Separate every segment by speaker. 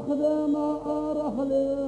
Speaker 1: أخدم أرحلي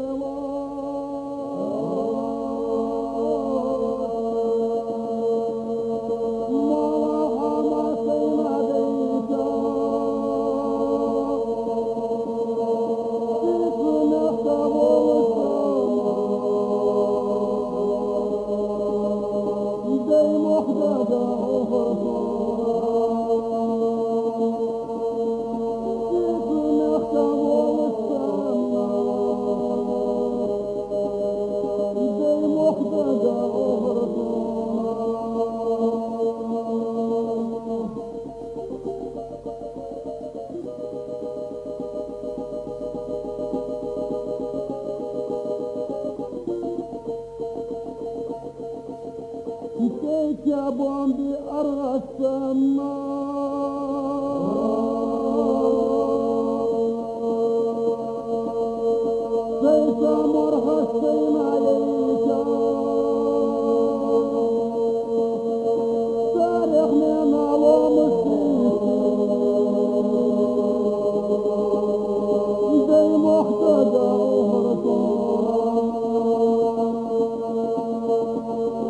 Speaker 1: كيك يا بومبي الرسمة سيسا مرها السيما ييشا تاريخ من علوم السيسي زي محتدى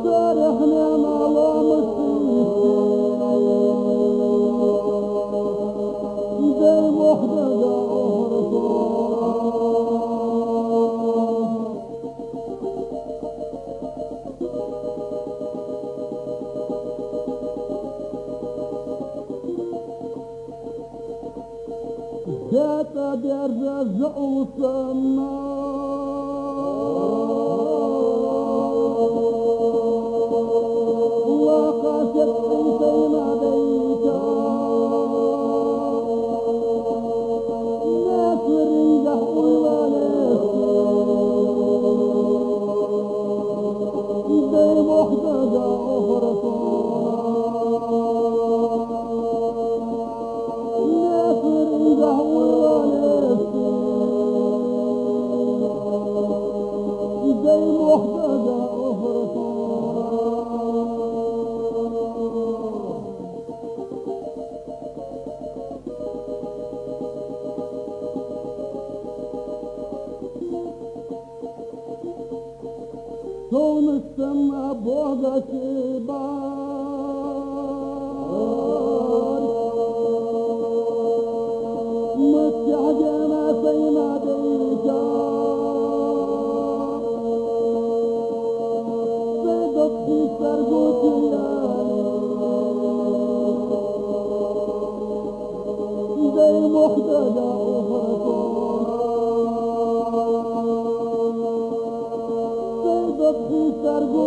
Speaker 1: تاريخ من علوم السيسي زي محتدى جات بيرز وصلنا وقاست عيسينا بيتا ناس رنجح والوالسي زي محتدى ناس رنجح والوالسي زي محتدى كون السما بوغة كبار متعجنا سيما ديجا صدق في سرقوت زي محتدى في سرقوت